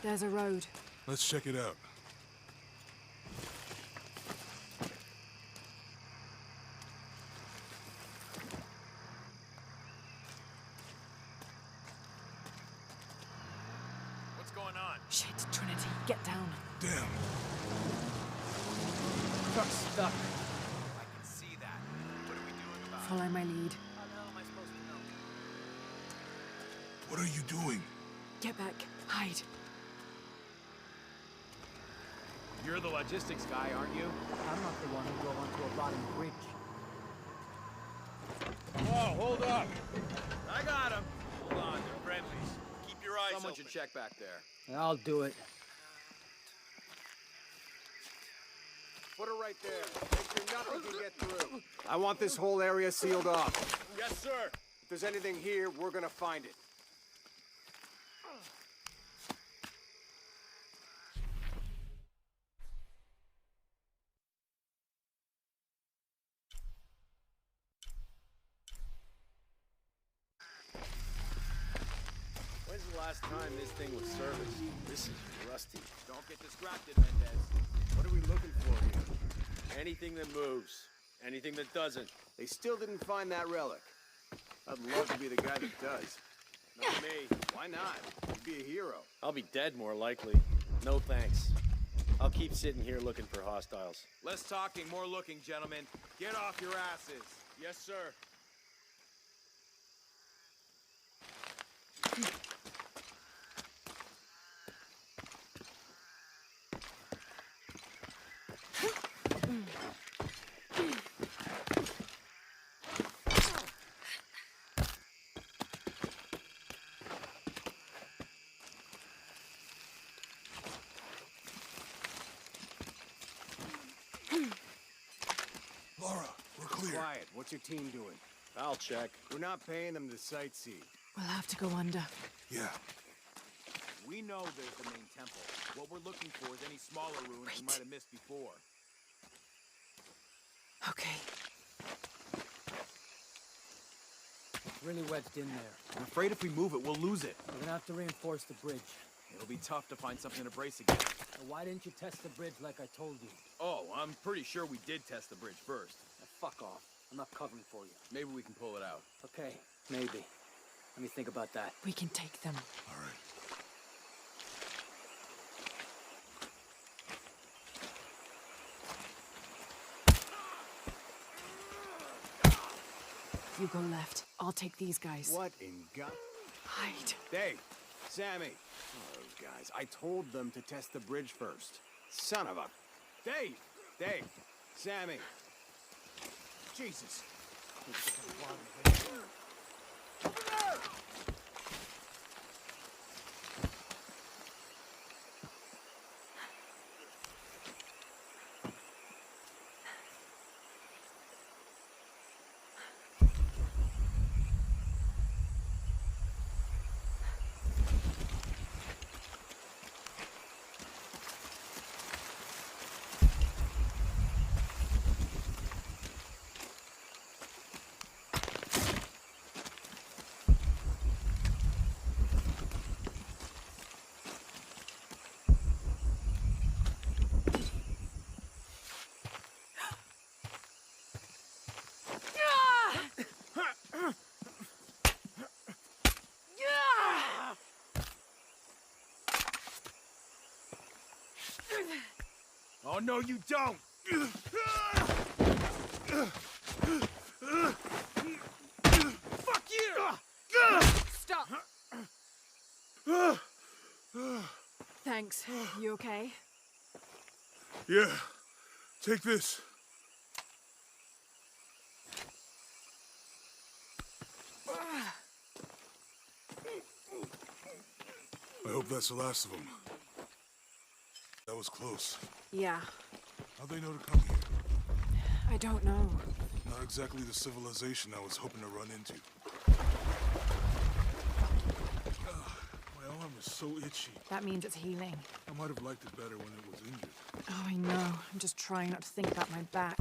There's a road. Let's check it out. What's going on? Shit, Trinity, get down. Damn. Truck's stuck. I can see that. What are we doing about it? Follow my lead. How the hell am I supposed to know? What are you doing? Get back. Hide. You're the logistics guy, aren't you? I'm not the one who drove onto a rotting bridge. Whoa, hold up! I got him. Hold on, they're friendlies. Keep your eyes Someone open. Should check back there. I'll do it. Put her right there. Make sure nothing can get through. I want this whole area sealed off. Yes, sir. If there's anything here, we're gonna find it. When's the last time this thing was serviced? This is rusty. Don't get distracted, Mendez. What are we looking for here? Anything that moves. Anything that doesn't. They still didn't find that relic. I'd love to be the guy that does. Not me. Why not? You'd be a hero. I'll be dead more likely. No thanks. I'll keep sitting here looking for hostiles. Less talking, more looking, gentlemen. Get off your asses. Yes, sir. Lara, we're clear. Quiet. What's your team doing? I'll check. We're not paying them to sightsee. We'll have to go under. Yeah. We know there's the main temple. What we're looking for is any smaller ruins we might have missed before. Okay. It's really wedged in there. I'm afraid if we move it, we'll lose it. We're gonna have to reinforce the bridge. It'll be tough to find something to brace against. Now, why didn't you test the bridge like I told you? Oh, I'm pretty sure we did test the bridge first. Now, fuck off. I'm not covering for you. Maybe we can pull it out. Okay, maybe. Let me think about that. We can take them. All right. You go left. I'll take these guys. What in God? Hide. Dave, Sammy. Oh, those guys. I told them to test the bridge first. Son of a... Dave! Dave! Sammy! Jesus! Oh, no, you don't! Fuck you! Stop! Thanks. You okay? Yeah. Take this. I hope that's the last of them. That was close. Yeah. How'd they know to come here? I don't know. Not exactly the civilization I was hoping to run into. My arm is so itchy. That means it's healing. I might have liked it better when it was injured. Oh, I know. I'm just trying not to think about my back.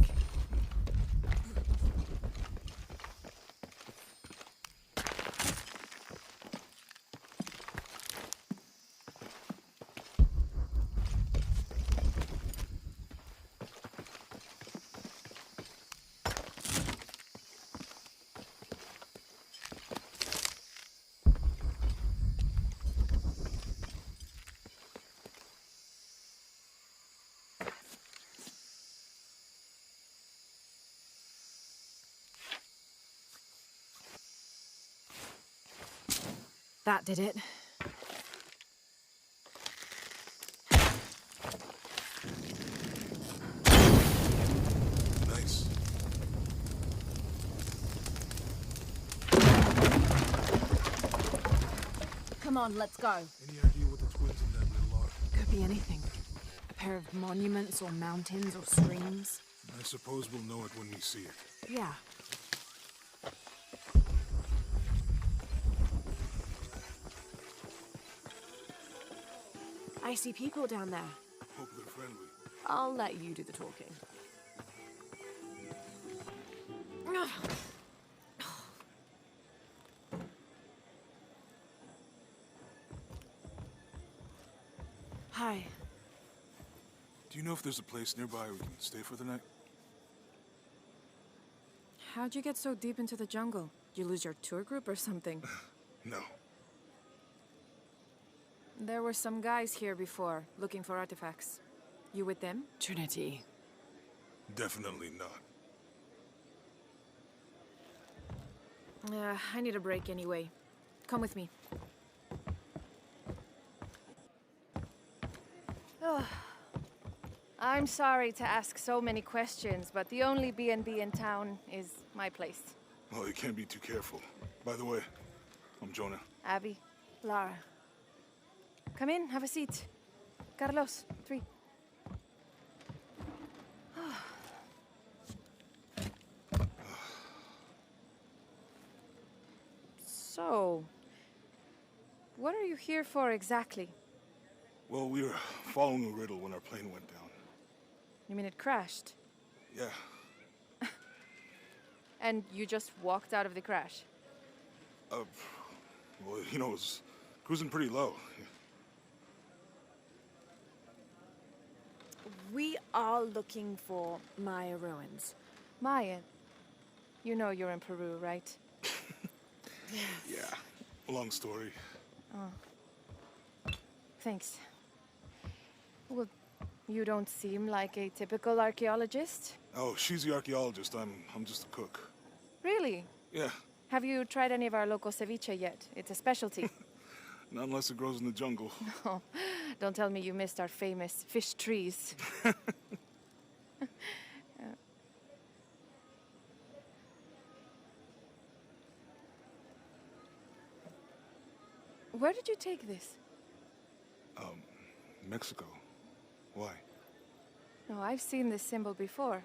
That did it. Nice. Come on, let's go. Any idea what the twins in that middle are? Could be anything. A pair of monuments or mountains or streams. I suppose we'll know it when we see it. Yeah. I see people down there. Hope they're friendly. I'll let you do the talking. Hi. Do you know if there's a place nearby we can stay for the night? How'd you get so deep into the jungle? You lose your tour group or something? No. There were some guys here before, looking for artifacts. You with them? Trinity. Definitely not. I need a break anyway. Come with me. I'm sorry to ask so many questions, but the only B&B in town is my place. Well, you can't be too careful. By the way, I'm Jonah. Abby, Lara. come in, have a seat. Carlos, 3. So, what are you here for exactly? Well, we were following a riddle when our plane went down. You mean it crashed? Yeah. And you just walked out of the crash? Well, you know, it was cruising pretty low. We are looking for Maya ruins. Maya, you know you're in Peru, right? Yeah. Long story. Thanks. Well, you don't seem like a typical archaeologist. Oh, she's the archaeologist. I'm just a cook. Really? Yeah. Have you tried any of our local ceviche yet? It's a specialty. Not unless it grows in the jungle. Oh, don't tell me you missed our famous fish trees. Where did you take this? Mexico. Why? No, I've seen this symbol before.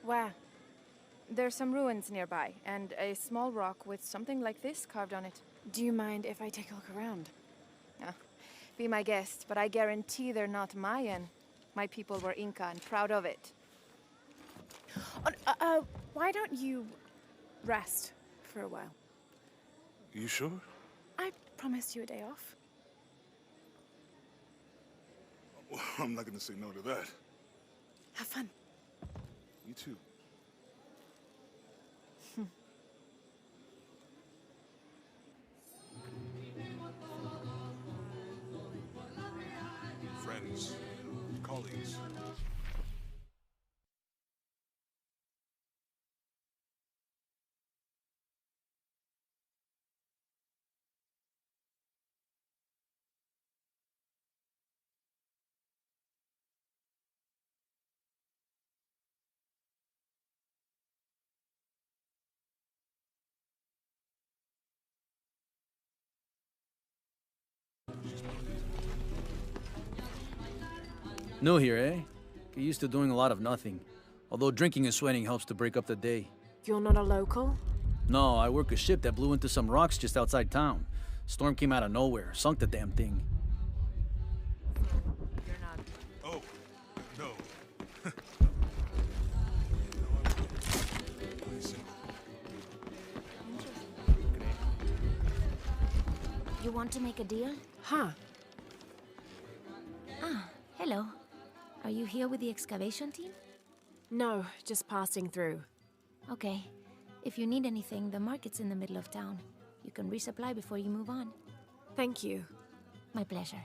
Where? There's some ruins nearby, and a small rock with something like this carved on it. Do you mind if I take a look around? Be my guest, but I guarantee they're not Mayan. My people were Inca and proud of it. Why don't you rest for a while? You sure? I promised you a day off. Well, I'm not gonna say no to that. Have fun. You too. Friends, colleagues. New here, eh? Get used to doing a lot of nothing. Although drinking and sweating helps to break up the day. You're not a local? No, I work a ship that blew into some rocks just outside town. Storm came out of nowhere, sunk the damn thing. You're not. Oh, no. You want to make a deal? Huh. Hello. Are you here with the excavation team? No, just passing through. Okay. If you need anything, the market's in the middle of town. You can resupply before you move on. Thank you. My pleasure.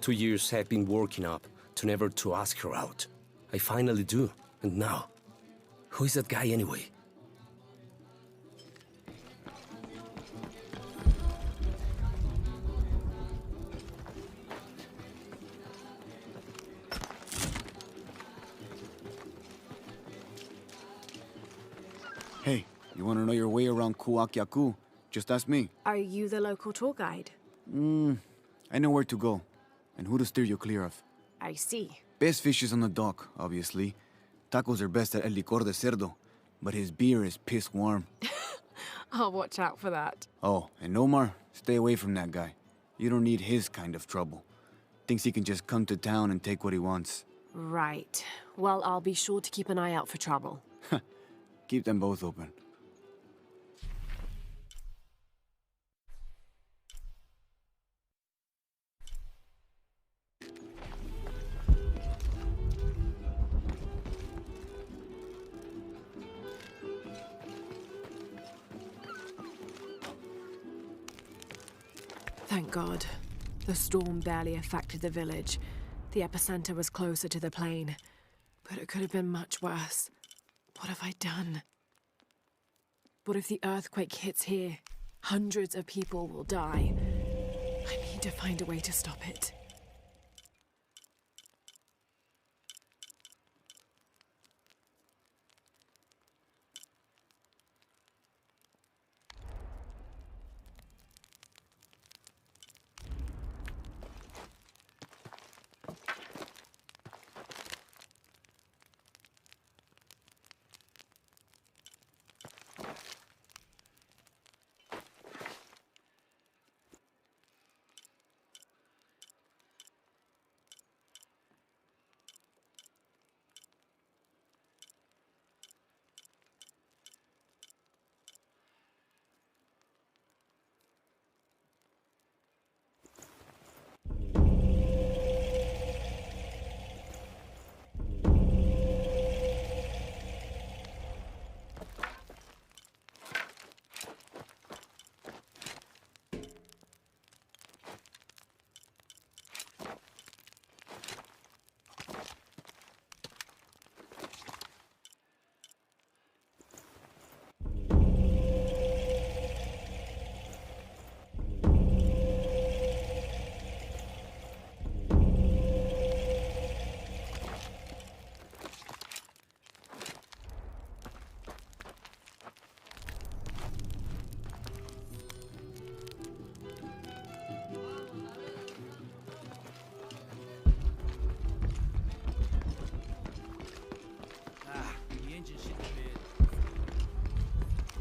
2 years I've been working up to never to ask her out. I finally do, and now, who is that guy anyway? Hey, you want to know your way around Kuwaq Yaku? Just ask me. Are you the local tour guide? I know where to go, and who to steer you clear of. I see. Best fish is on the dock, obviously. Tacos are best at El Licor de Cerdo, but his beer is piss warm. I'll watch out for that. Oh, and Omar, stay away from that guy. You don't need his kind of trouble. Thinks he can just come to town and take what he wants. Right. Well, I'll be sure to keep an eye out for trouble. Keep them both open. Thank God. The storm barely affected the village. The epicenter was closer to the plain. But it could have been much worse. What have I done? What if the earthquake hits here? Hundreds of people will die. I need to find a way to stop it.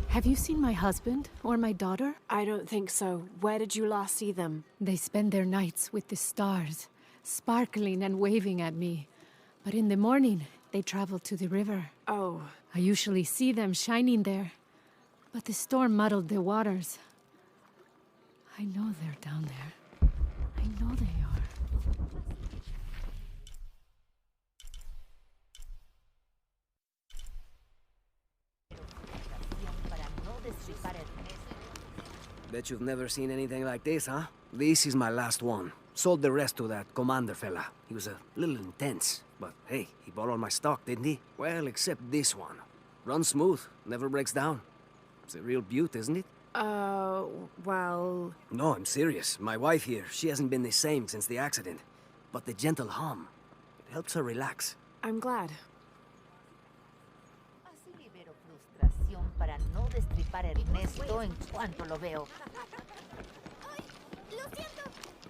Have you seen my husband or my daughter? I don't think so. Where did you last see them? They spend their nights with the stars, sparkling and waving at me. But in the morning, they travel to the river. Oh. I usually see them shining there. But the storm muddled the waters. I know they're down there. I know they are. Bet you've never seen anything like this, huh? This is my last one. Sold the rest to that commander fella. He was a little intense, but hey, he bought all my stock, didn't he? Well, except this one. Runs smooth, never breaks down. It's a real beaut, isn't it? Well... No, I'm serious. My wife here, she hasn't been the same since the accident. But the gentle hum, it helps her relax. I'm glad. Para no destripar Ernesto en cuanto lo veo.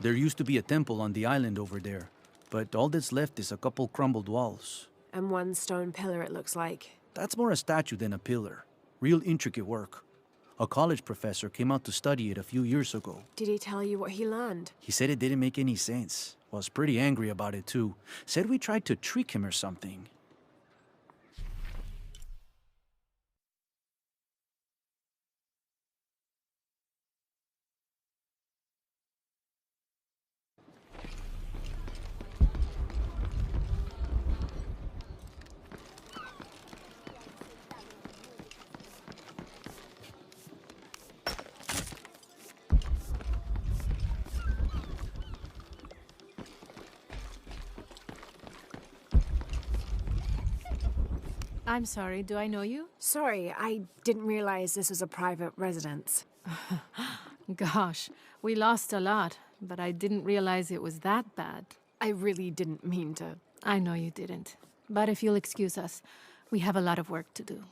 There used to be a temple on the island over there, but all that's left is a couple crumbled walls. And one stone pillar, it looks like. That's more a statue than a pillar. Real intricate work. A college professor came out to study it a few years ago. Did he tell you what he learned? He said it didn't make any sense. Was pretty angry about it too. Said we tried to trick him or something. I'm sorry, do I know you? Sorry, I didn't realize this was a private residence. Gosh, we lost a lot, but I didn't realize it was that bad. I really didn't mean to. I know you didn't. But if you'll excuse us, we have a lot of work to do.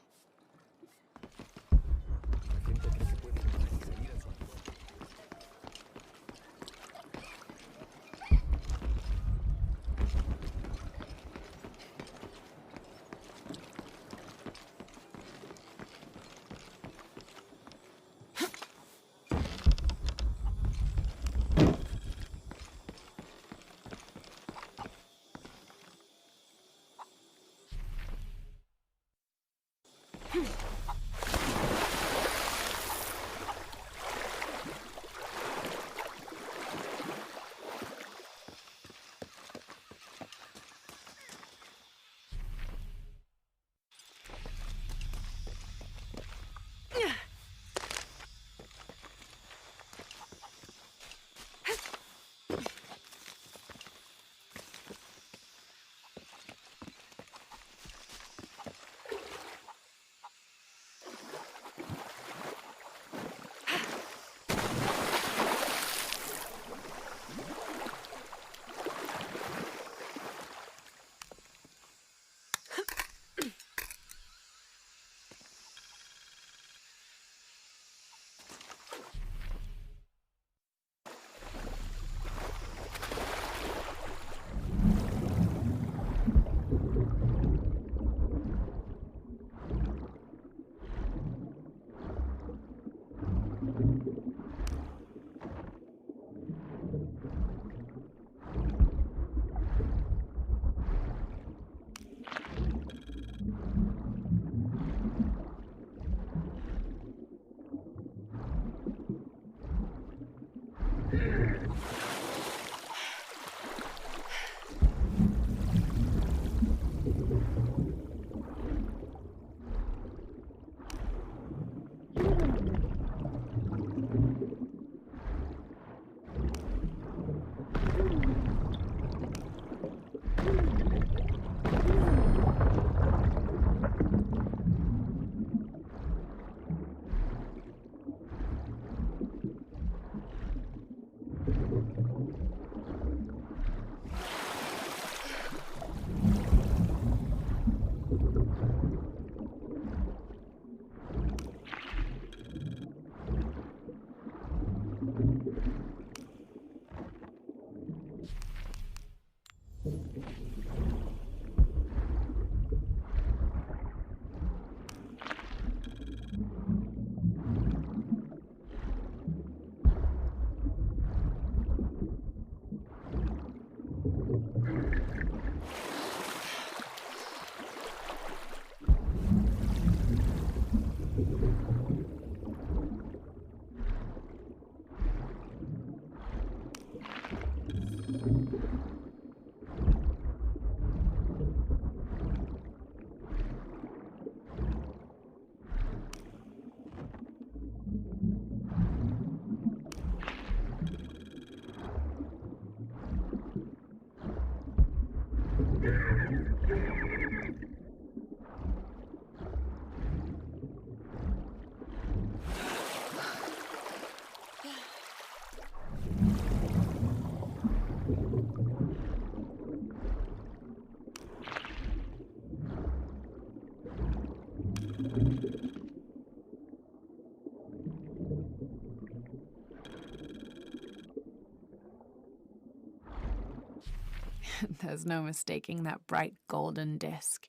There's no mistaking that bright golden disc.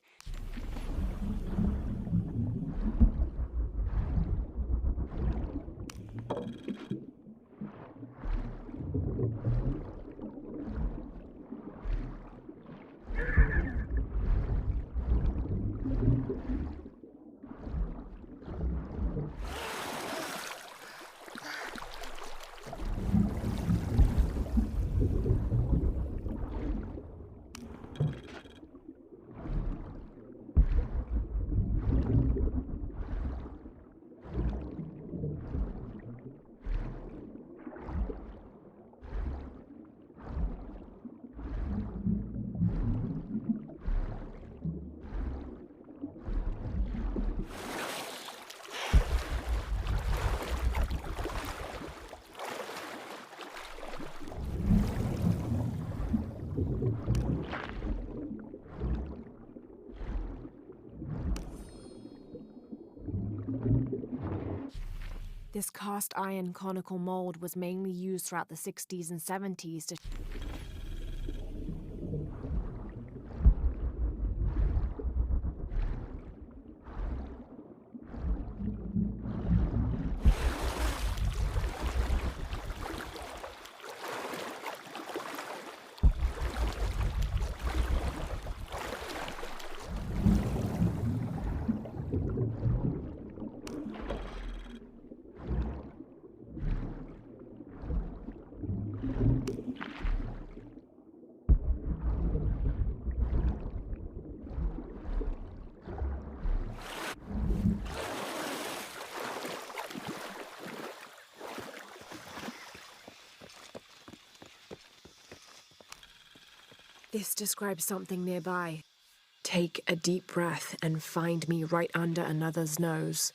This cast iron conical mold was mainly used throughout the 60s and 70s to This describes something nearby. Take a deep breath and find me right under another's nose.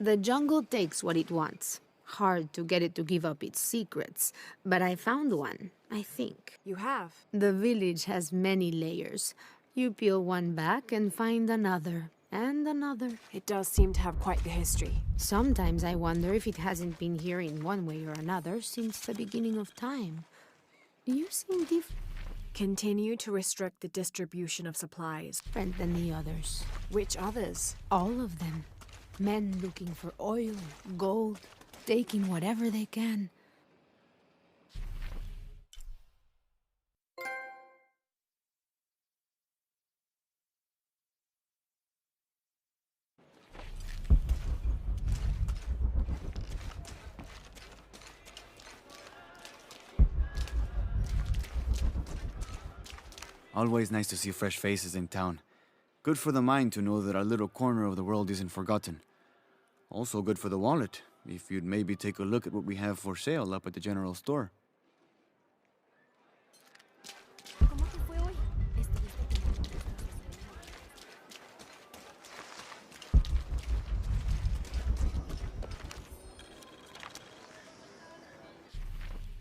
The jungle takes what it wants. Hard to get it to give up its secrets, but I found one, I think. You have? The village has many layers. You peel one back and find another, and another. It does seem to have quite the history. Sometimes I wonder if it hasn't been here in one way or another since the beginning of time. You seem different. Continue to restrict the distribution of supplies. Different than the others. Which others? All of them. Men looking for oil, gold, taking whatever they can. Always nice to see fresh faces in town. Good for the mind to know that our little corner of the world isn't forgotten. Also good for the wallet, if you'd maybe take a look at what we have for sale up at the general store.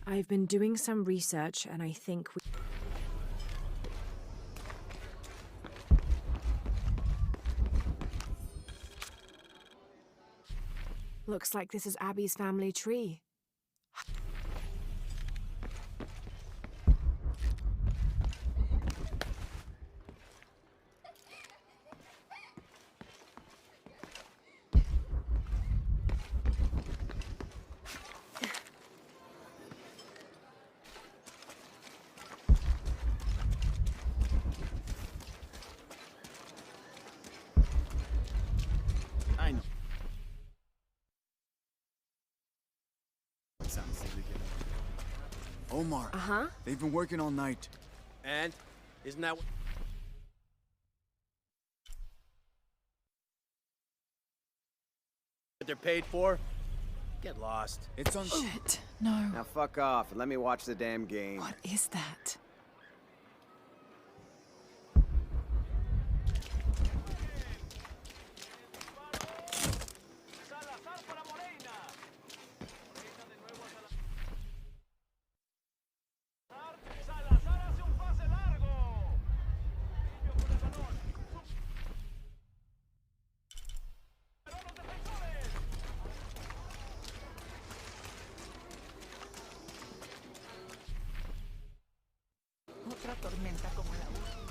I've been doing some research and I think we... Looks like this is Abby's family tree. I know. Omar. Uh-huh. They've been working all night. And? Isn't that what they're paid for? Get lost. It's on... Shit, no. Now fuck off and let me watch the damn game. What is that? otra tormenta como la última.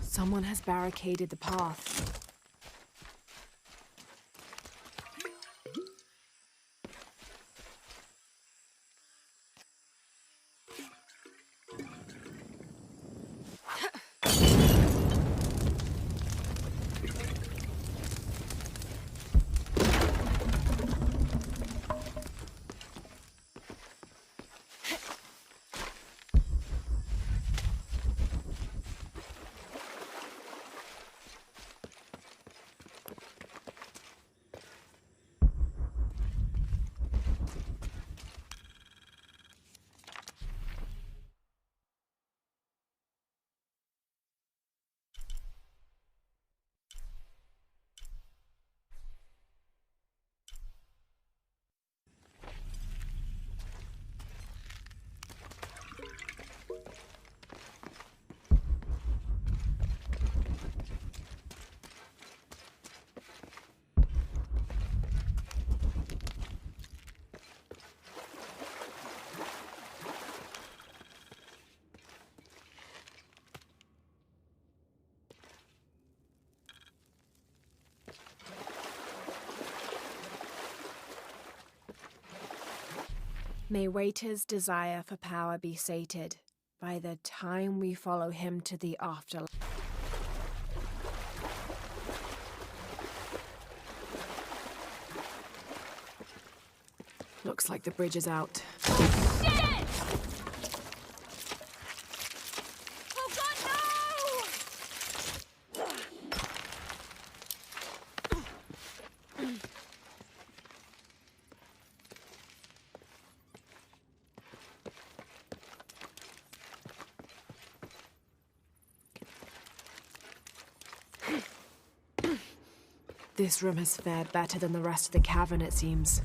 Someone has barricaded the path. May Waiter's desire for power be sated by the time we follow him to the afterlife. Looks like the bridge is out. Shit! Oh God, no! This room has fared better than the rest of the cavern, it seems.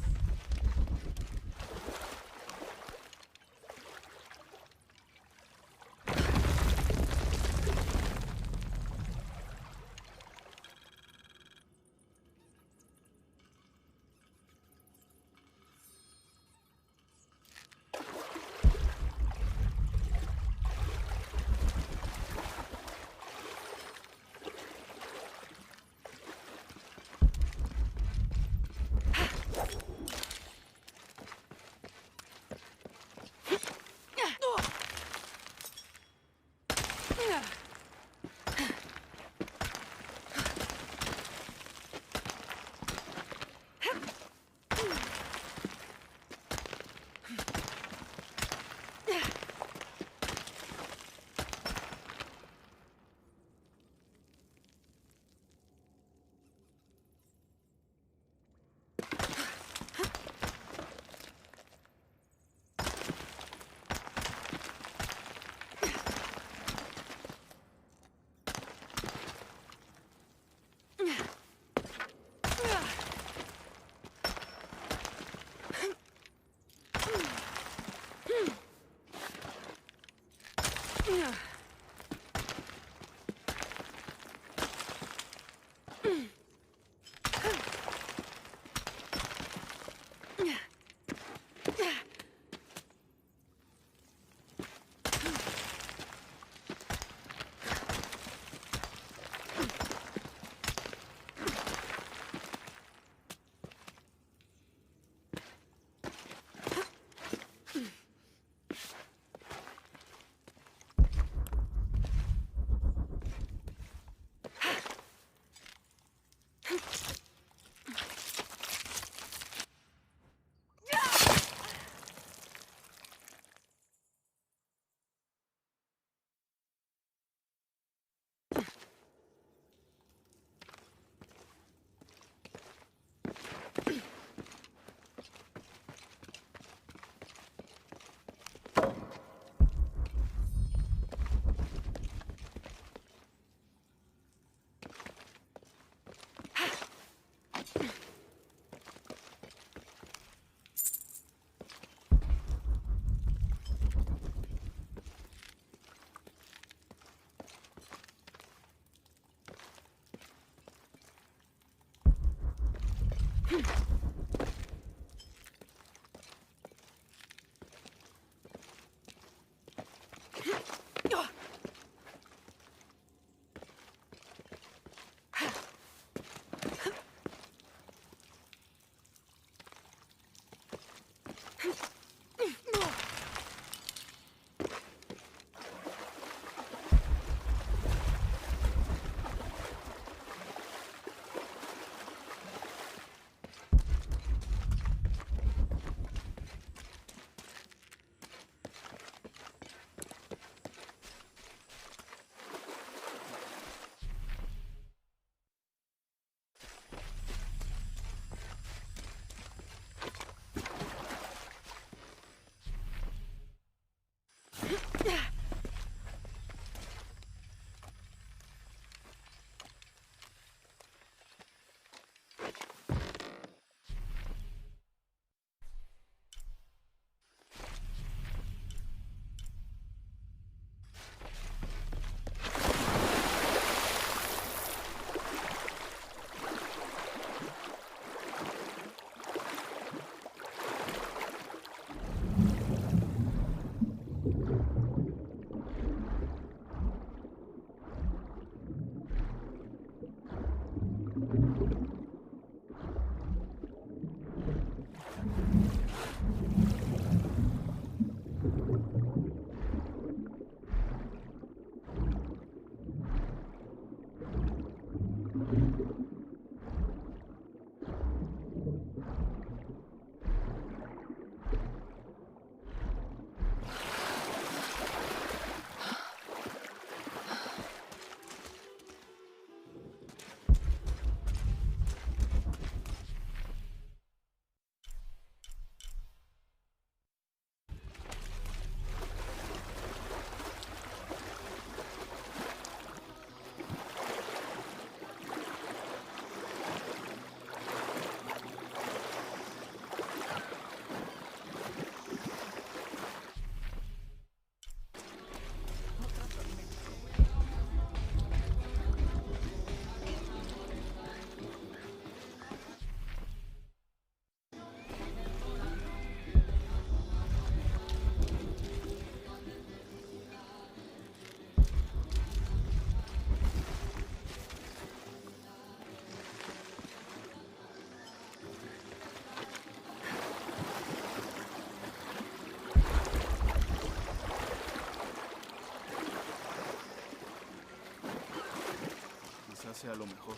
Quizás sea lo mejor.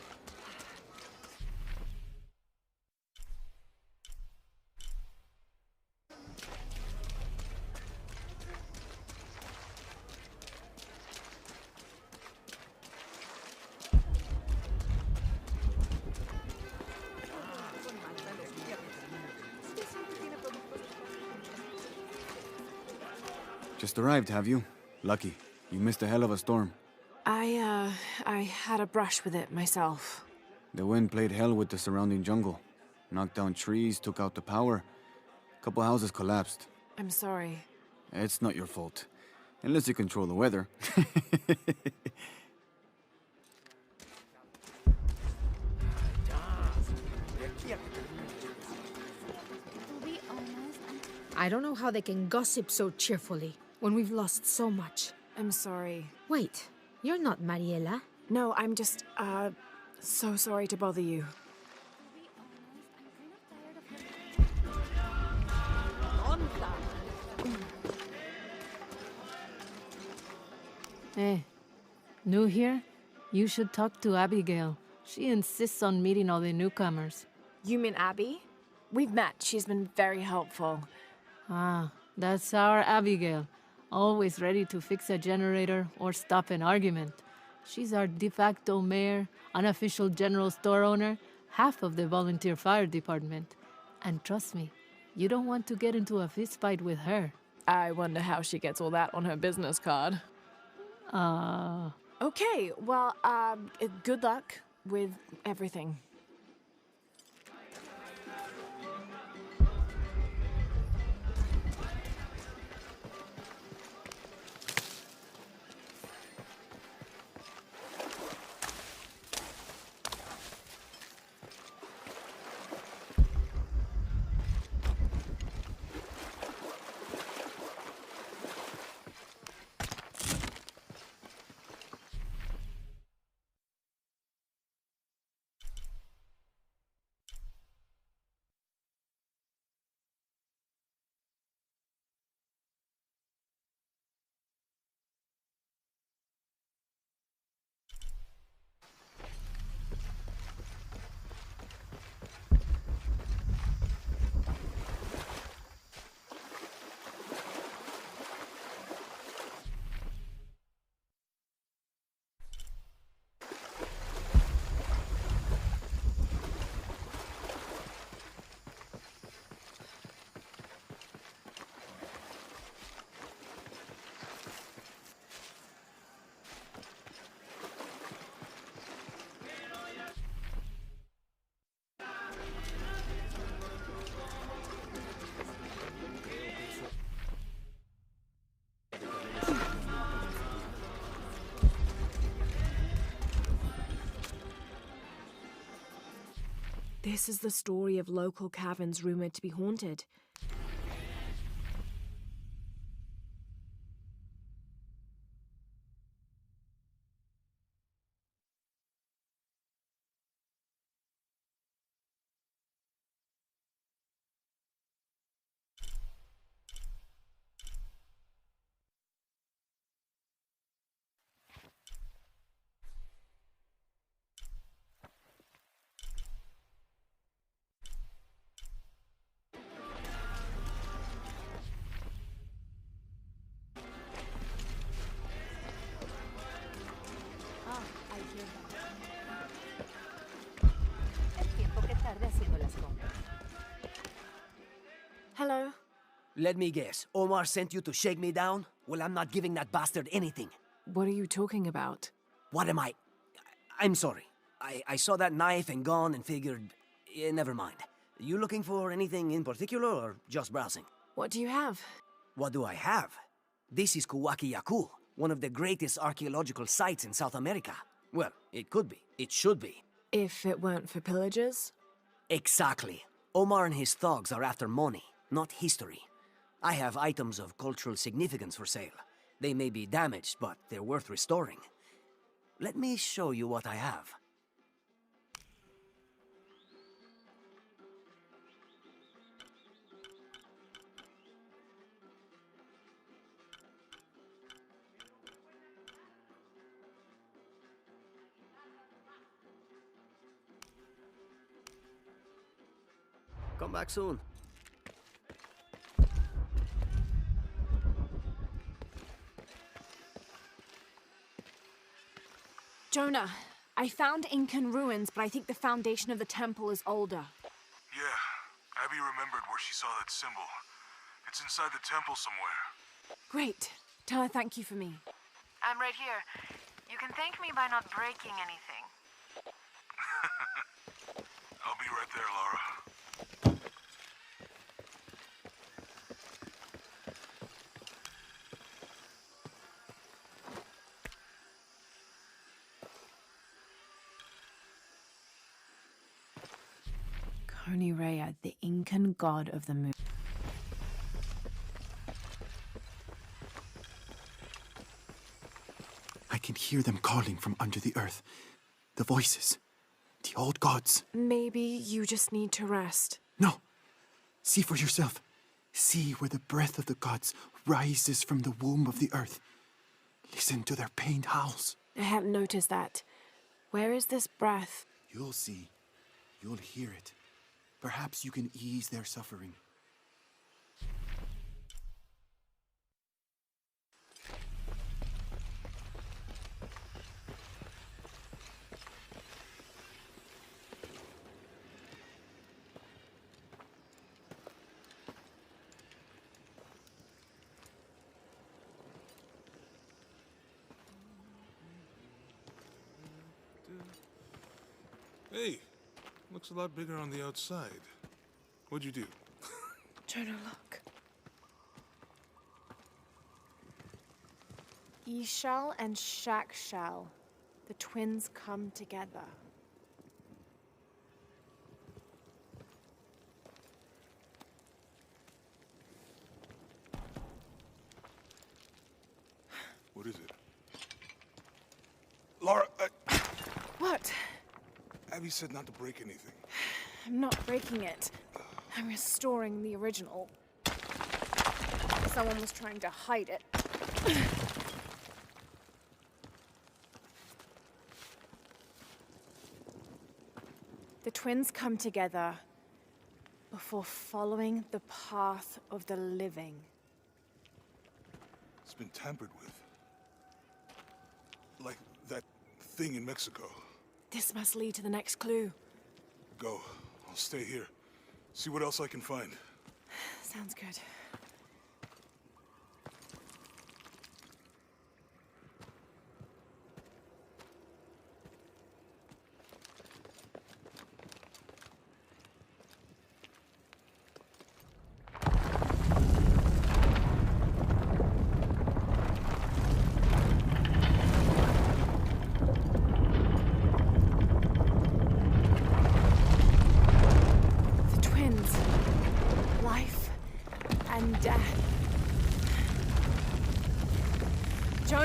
Just arrived, have you? Lucky. You missed a hell of a storm. I had a brush with it myself. The wind played hell with the surrounding jungle. Knocked down trees, took out the power. A couple houses collapsed. I'm sorry. It's not your fault. Unless you control the weather. I don't know how they can gossip so cheerfully when we've lost so much. I'm sorry. Wait, you're not Mariela. No, I'm just, so sorry to bother you. Eh, new here? You should talk to Abigail. She insists on meeting all the newcomers. You mean Abby? We've met. She's been very helpful. Ah, that's our Abigail. Always ready to fix a generator or stop an argument. She's our de facto mayor, unofficial general store owner, half of the volunteer fire department. And trust me, you don't want to get into a fistfight with her. I wonder how she gets all that on her business card. Okay, well, good luck with everything. This is the story of local caverns rumored to be haunted. Hello? Let me guess. Omar sent you to shake me down? Well, I'm not giving that bastard anything. What are you talking about? What am I? I'm sorry. I saw that knife and gun and figured... never mind. You looking for anything in particular or just browsing? What do you have? What do I have? This is Kuwaq Yaku, one of the greatest archaeological sites in South America. Well, it could be. It should be. If it weren't for pillagers? Exactly. Omar and his thugs are after money, not history. I have items of cultural significance for sale. They may be damaged, but they're worth restoring. Let me show you what I have. Come back soon. Jonah, I found Incan ruins, but I think the foundation of the temple is older. Yeah, Abby remembered where she saw that symbol. It's inside the temple somewhere. Great. Tell her thank you for me. I'm right here. You can thank me by not breaking anything. I'll be right there, Lara. Rea, the Incan god of the moon. I can hear them calling from under the earth. The voices. The old gods. Maybe you just need to rest. No. See for yourself. See where the breath of the gods rises from the womb of the earth. Listen to their pained howls. I hadn't noticed that. Where is this breath? You'll see. You'll hear it. Perhaps you can ease their suffering. Hey, looks a lot bigger on the outside. What'd you do? Jonah, look. Ishal and Shakshal. The twins come together. What is it? Lara, What? Abby said not to break anything. I'm not breaking it. I'm restoring the original. Someone was trying to hide it. The twins come together before following the path of the living. It's been tampered with. Like that thing in Mexico. This must lead to the next clue. Go. I'll stay here. See what else I can find. Sounds good.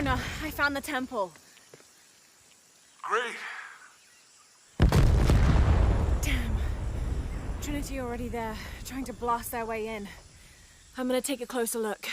Jonah, I found the temple. Great. Damn. Trinity already there, trying to blast their way in. I'm gonna take a closer look.